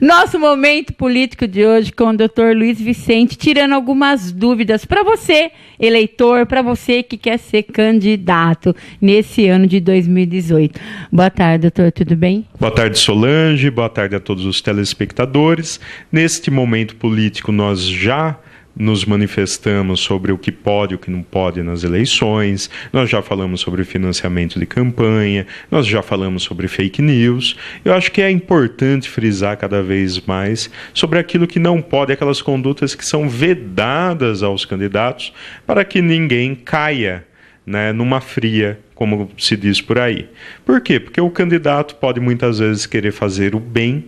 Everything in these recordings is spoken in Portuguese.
Nosso momento político de hoje com o Dr. Luiz Vicente, tirando algumas dúvidas para você, eleitor, para você que quer ser candidato nesse ano de 2018. Boa tarde, doutor, tudo bem? Boa tarde, Solange, boa tarde a todos os telespectadores. Neste momento político, nós já nos manifestamos sobre o que pode e o que não pode nas eleições, nós já falamos sobre financiamento de campanha, nós já falamos sobre fake news. Eu acho que é importante frisar cada vez mais sobre aquilo que não pode, aquelas condutas que são vedadas aos candidatos, para que ninguém caia, né, numa fria, como se diz por aí. Por quê? Porque o candidato pode muitas vezes querer fazer o bem,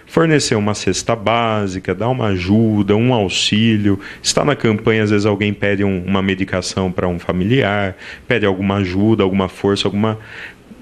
fornecer uma cesta básica, dar uma ajuda, um auxílio. Está na campanha, às vezes alguém pede uma medicação para um familiar, pede alguma ajuda, alguma força,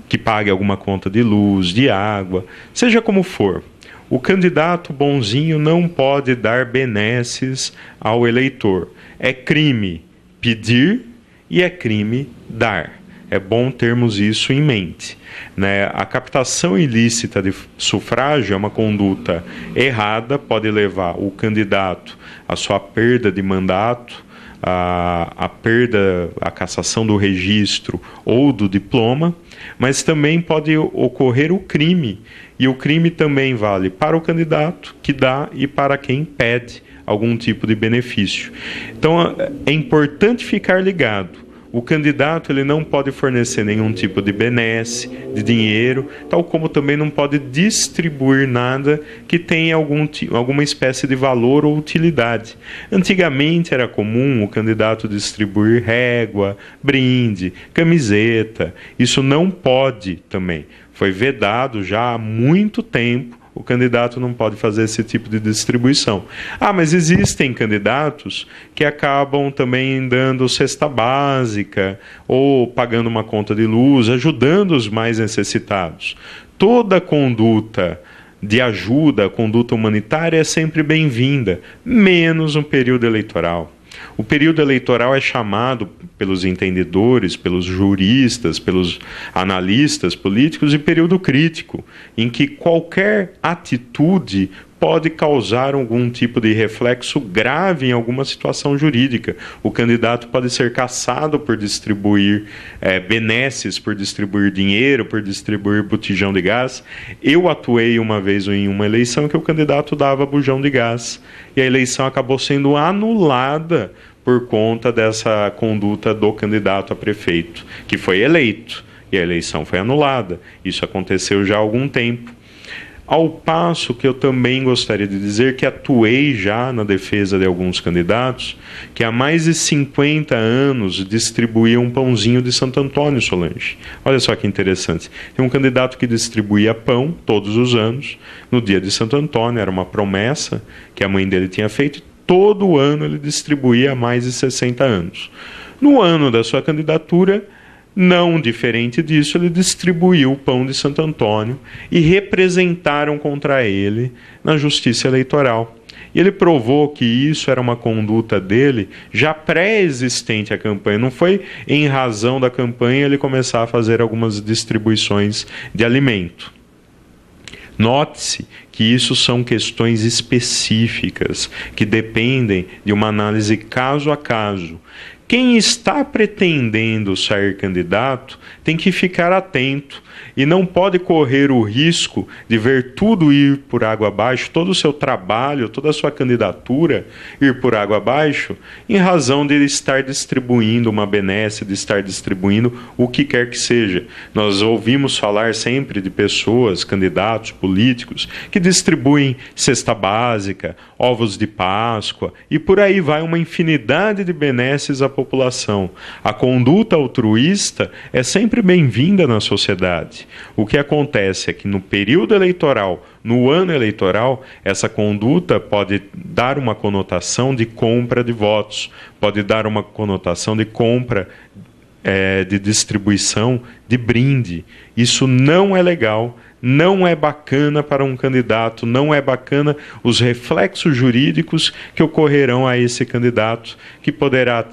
que pague alguma conta de luz, de água, seja como for. O candidato bonzinho não pode dar benesses ao eleitor. É crime pedir e é crime dar. É bom termos isso em mente, né? A captação ilícita de sufrágio é uma conduta errada, pode levar o candidato à sua perda de mandato, a cassação do registro ou do diploma, mas também pode ocorrer o crime, e o crime também vale para o candidato que dá e para quem pede algum tipo de benefício. Então é importante ficar ligado. O candidato ele não pode fornecer nenhum tipo de benesse, de dinheiro, tal como também não pode distribuir nada que tenha alguma espécie de valor ou utilidade. Antigamente era comum o candidato distribuir régua, brinde, camiseta. Isso não pode também. Foi vedado já há muito tempo. O candidato não pode fazer esse tipo de distribuição. Mas existem candidatos que acabam também dando cesta básica ou pagando uma conta de luz, ajudando os mais necessitados. Toda conduta de ajuda, conduta humanitária é sempre bem-vinda, menos no período eleitoral. O período eleitoral é chamado pelos entendedores, pelos juristas, pelos analistas políticos de período crítico, em que qualquer atitude pode causar algum tipo de reflexo grave em alguma situação jurídica. O candidato pode ser cassado por distribuir benesses, por distribuir dinheiro, por distribuir botijão de gás. Eu atuei uma vez em uma eleição que o candidato dava bujão de gás e a eleição acabou sendo anulada por conta dessa conduta do candidato a prefeito, que foi eleito, e a eleição foi anulada. Isso aconteceu já há algum tempo. Ao passo que eu também gostaria de dizer que atuei já na defesa de alguns candidatos que há mais de 50 anos distribuíam um pãozinho de Santo Antônio, Solange. Olha só que interessante. Tem um candidato que distribuía pão todos os anos, no dia de Santo Antônio, era uma promessa que a mãe dele tinha feito, e todo ano ele distribuía há mais de 60 anos. No ano da sua candidatura, não diferente disso, ele distribuiu o pão de Santo Antônio e representaram contra ele na justiça eleitoral. E ele provou que isso era uma conduta dele já pré-existente à campanha. Não foi em razão da campanha ele começar a fazer algumas distribuições de alimento. Note-se que isso são questões específicas, que dependem de uma análise caso a caso. Quem está pretendendo ser candidato tem que ficar atento e não pode correr o risco de ver tudo ir por água abaixo, todo o seu trabalho, toda a sua candidatura ir por água abaixo, em razão de estar distribuindo uma benesse, de estar distribuindo o que quer que seja. Nós ouvimos falar sempre de pessoas, candidatos, políticos, que distribuem cesta básica, ovos de Páscoa, e por aí vai uma infinidade de benesses à população. A conduta altruísta é sempre bem-vinda na sociedade. O que acontece é que no período eleitoral, no ano eleitoral, essa conduta pode dar uma conotação de compra de votos, pode dar uma conotação de compra de distribuição de brinde. Isso não é legal, não é bacana para um candidato, não é bacana os reflexos jurídicos que ocorrerão a esse candidato, que poderá